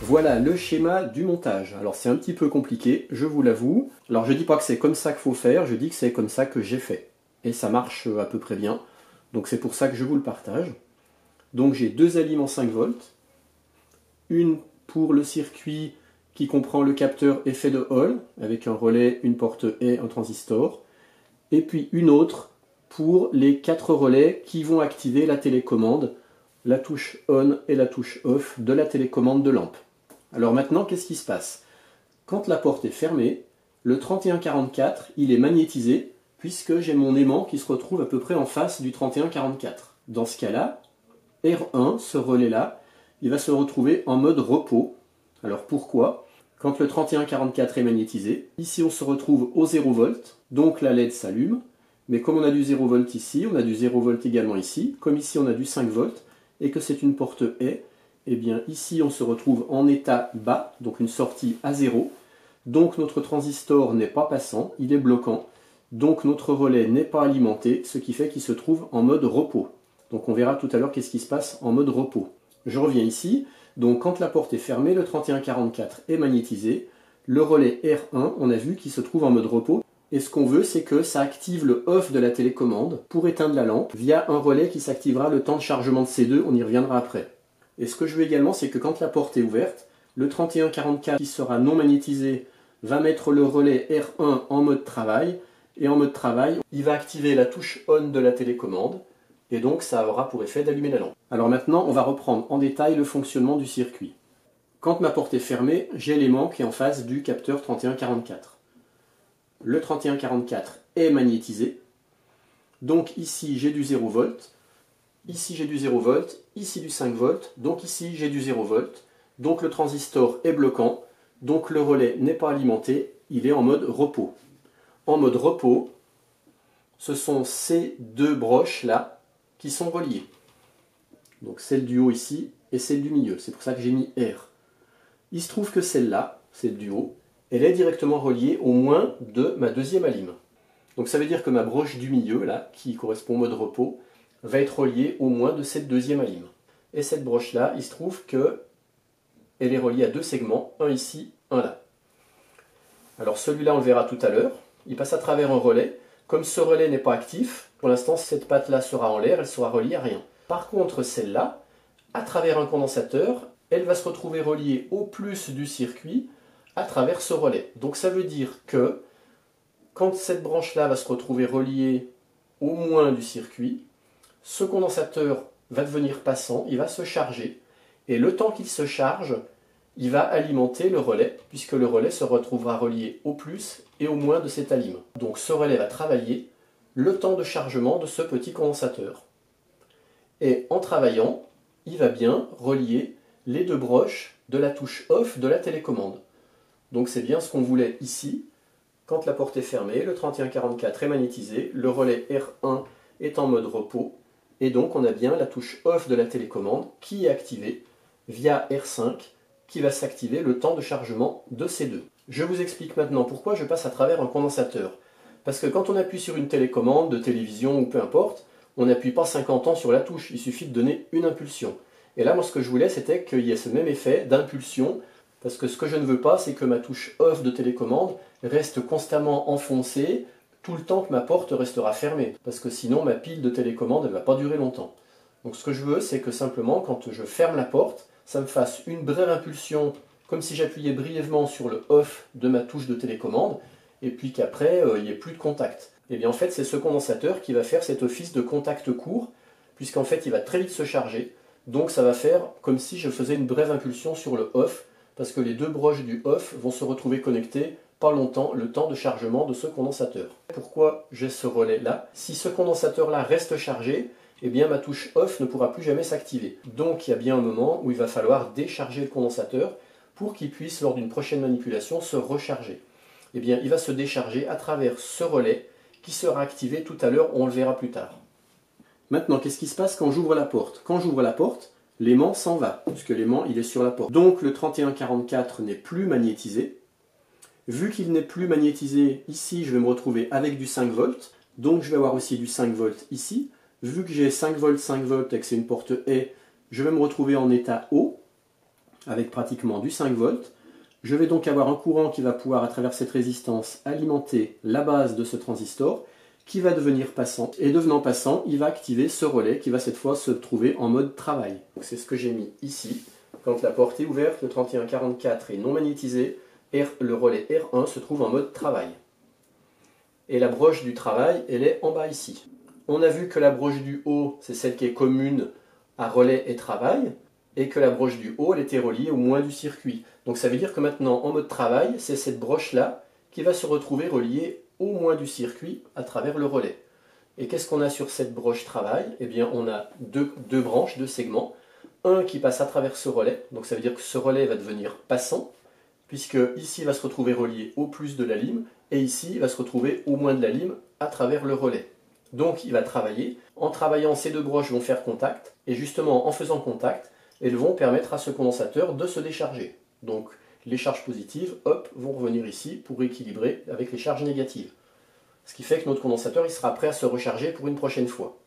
Voilà le schéma du montage. Alors c'est un petit peu compliqué, je vous l'avoue. Alors je dis pas que c'est comme ça qu'il faut faire, je dis que c'est comme ça que j'ai fait. Et ça marche à peu près bien. Donc c'est pour ça que je vous le partage. Donc j'ai deux aliments 5 volts. Une pour le circuit qui comprend le capteur effet de Hall, avec un relais, une porte et un transistor. Et puis une autre pour les 4 relais qui vont activer la télécommande, la touche on et la touche off de la télécommande de lampe. Alors maintenant, qu'est-ce qui se passe? Quand la porte est fermée, le 3144, il est magnétisé, puisque j'ai mon aimant qui se retrouve à peu près en face du 3144. Dans ce cas-là, R1, ce relais-là, il va se retrouver en mode repos. Alors pourquoi? Quand le 3144 est magnétisé, ici on se retrouve au 0 volt, donc la LED s'allume, mais comme on a du 0 volt ici, on a du 0 volt également ici, comme ici on a du 5 volts, et que c'est une porte est, et bien ici on se retrouve en état bas, donc une sortie à 0, donc notre transistor n'est pas passant, il est bloquant, donc notre relais n'est pas alimenté, ce qui fait qu'il se trouve en mode repos. Donc on verra tout à l'heure qu'est-ce qui se passe en mode repos. Je reviens ici, donc quand la porte est fermée, le 3144 est magnétisé, le relais R1, on a vu qu'il se trouve en mode repos, et ce qu'on veut c'est que ça active le off de la télécommande pour éteindre la lampe via un relais qui s'activera le temps de chargement de C2, on y reviendra après. Et ce que je veux également, c'est que quand la porte est ouverte, le 3144 qui sera non magnétisé va mettre le relais R1 en mode travail, et en mode travail, il va activer la touche on de la télécommande, et donc ça aura pour effet d'allumer la lampe. Alors maintenant, on va reprendre en détail le fonctionnement du circuit. Quand ma porte est fermée, j'ai l'aimant qui est en face du capteur 3144. Le 3144 est magnétisé, donc ici j'ai du 0 volt, ici j'ai du 0 volt, ici du 5 volts, donc ici j'ai du 0 volt, donc le transistor est bloquant, donc le relais n'est pas alimenté, il est en mode repos. En mode repos, ce sont ces deux broches là qui sont reliées. Donc celle du haut ici et celle du milieu, c'est pour ça que j'ai mis R. Il se trouve que celle-là, celle du haut, elle est directement reliée au moins de ma deuxième alim. Donc ça veut dire que ma broche du milieu, là, qui correspond au mode repos, va être reliée au moins de cette deuxième alim. Et cette broche-là, il se trouve que elle est reliée à deux segments, un ici, un là. Alors celui-là, on le verra tout à l'heure, il passe à travers un relais. Comme ce relais n'est pas actif, pour l'instant, cette patte-là sera en l'air, elle sera reliée à rien. Par contre, celle-là, à travers un condensateur, elle va se retrouver reliée au plus du circuit à travers ce relais. Donc ça veut dire que quand cette branche-là va se retrouver reliée au moins du circuit, ce condensateur va devenir passant, il va se charger, et le temps qu'il se charge, il va alimenter le relais, puisque le relais se retrouvera relié au plus et au moins de cette alim. Donc ce relais va travailler le temps de chargement de ce petit condensateur. Et en travaillant, il va bien relier les deux broches de la touche off de la télécommande. Donc c'est bien ce qu'on voulait ici. Quand la porte est fermée, le 3144 est magnétisé, le relais R1 est en mode repos, et donc on a bien la touche off de la télécommande qui est activée via R5, qui va s'activer le temps de chargement de ces deux. Je vous explique maintenant pourquoi je passe à travers un condensateur. Parce que quand on appuie sur une télécommande de télévision ou peu importe, on n'appuie pas 50 ans sur la touche, il suffit de donner une impulsion. Et là, moi ce que je voulais, c'était qu'il y ait ce même effet d'impulsion, parce que ce que je ne veux pas, c'est que ma touche off de télécommande reste constamment enfoncée tout le temps que ma porte restera fermée, parce que sinon ma pile de télécommande ne va pas durer longtemps. Donc ce que je veux, c'est que simplement, quand je ferme la porte, ça me fasse une brève impulsion, comme si j'appuyais brièvement sur le off de ma touche de télécommande, et puis qu'après, il n'y ait plus de contact. Et bien en fait, c'est ce condensateur qui va faire cet office de contact court, puisqu'en fait, il va très vite se charger, donc ça va faire comme si je faisais une brève impulsion sur le off, parce que les deux broches du off vont se retrouver connectées pas longtemps, le temps de chargement de ce condensateur. Pourquoi j'ai ce relais-là? Si ce condensateur-là reste chargé, eh bien ma touche off ne pourra plus jamais s'activer. Donc il y a bien un moment où il va falloir décharger le condensateur pour qu'il puisse, lors d'une prochaine manipulation, se recharger. Eh bien il va se décharger à travers ce relais qui sera activé tout à l'heure, on le verra plus tard. Maintenant, qu'est-ce qui se passe quand j'ouvre la porte? Quand j'ouvre la porte, l'aimant s'en va, puisque l'aimant il est sur la porte. Donc le 3144 n'est plus magnétisé. Vu qu'il n'est plus magnétisé, ici je vais me retrouver avec du 5 volts, donc je vais avoir aussi du 5 volts ici. Vu que j'ai 5 volts et que c'est une porte E, je vais me retrouver en état haut. avec pratiquement du 5 volts. Je vais donc avoir un courant qui va pouvoir, à travers cette résistance, alimenter la base de ce transistor, qui va devenir passant. Et devenant passant, il va activer ce relais qui va cette fois se trouver en mode travail. C'est ce que j'ai mis ici. Quand la porte est ouverte, le 3144 est non magnétisé, le relais R1 se trouve en mode travail. Et la broche du travail, elle est en bas ici. On a vu que la broche du haut, c'est celle qui est commune à relais et travail, et que la broche du haut, elle était reliée au moins du circuit. Donc ça veut dire que maintenant, en mode travail, c'est cette broche-là qui va se retrouver reliée au moins du circuit à travers le relais. Et qu'est-ce qu'on a sur cette broche travail? Eh bien, on a deux branches, deux segments. Un qui passe à travers ce relais, donc ça veut dire que ce relais va devenir passant, puisque ici il va se retrouver relié au plus de la lime, et ici il va se retrouver au moins de la lime à travers le relais. Donc il va travailler. En travaillant, ces deux broches vont faire contact, et justement en faisant contact, elles vont permettre à ce condensateur de se décharger. Donc les charges positives, hop, vont revenir ici pour équilibrer avec les charges négatives. Ce qui fait que notre condensateur il sera prêt à se recharger pour une prochaine fois.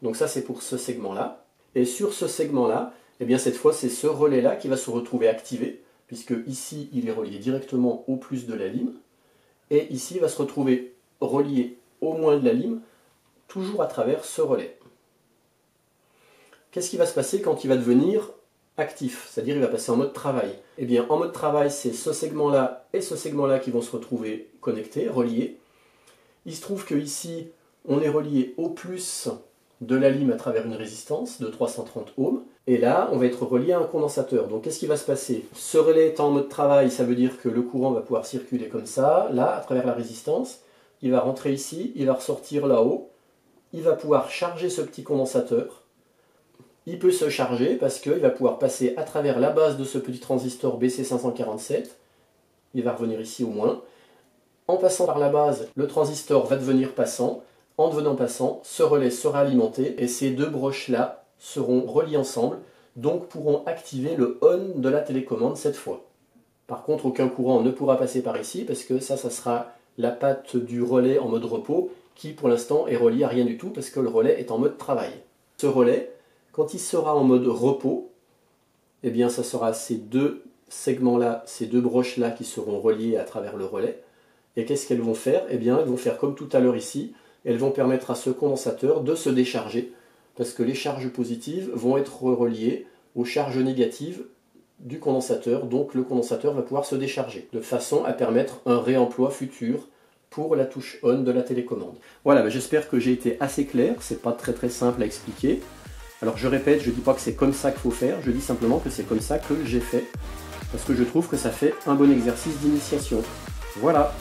Donc ça c'est pour ce segment-là. Et sur ce segment-là, eh bien cette fois c'est ce relais-là qui va se retrouver activé, puisque ici il est relié directement au plus de la lime, et ici il va se retrouver relié au moins de la lime, toujours à travers ce relais. Qu'est-ce qui va se passer quand il va devenir actif, c'est-à-dire il va passer en mode travail? Eh bien en mode travail, c'est ce segment-là et ce segment-là qui vont se retrouver connectés, reliés. Il se trouve que ici on est relié au plus de la lime à travers une résistance de 330 ohms, et là on va être relié à un condensateur. Donc qu'est-ce qui va se passer? Ce relais étant en mode travail, ça veut dire que le courant va pouvoir circuler comme ça, là, à travers la résistance, il va rentrer ici, il va ressortir là-haut, il va pouvoir charger ce petit condensateur. Il peut se charger parce qu'il va pouvoir passer à travers la base de ce petit transistor BC547, il va revenir ici au moins. En passant par la base, le transistor va devenir passant. En devenant passant, ce relais sera alimenté et ces deux broches-là seront reliées ensemble, donc pourront activer le on de la télécommande cette fois. Par contre, aucun courant ne pourra passer par ici parce que ça sera la patte du relais en mode repos qui pour l'instant est relié à rien du tout parce que le relais est en mode travail. Ce relais, quand il sera en mode repos, eh bien ça sera ces deux segments-là, ces deux broches-là qui seront reliées à travers le relais. Et qu'est-ce qu'elles vont faire? Eh bien elles vont faire comme tout à l'heure ici, elles vont permettre à ce condensateur de se décharger parce que les charges positives vont être reliées aux charges négatives du condensateur, donc le condensateur va pouvoir se décharger, de façon à permettre un réemploi futur pour la touche on de la télécommande. Voilà, j'espère que j'ai été assez clair, c'est pas très simple à expliquer. Alors je répète, je ne dis pas que c'est comme ça qu'il faut faire, je dis simplement que c'est comme ça que j'ai fait, parce que je trouve que ça fait un bon exercice d'initiation. Voilà.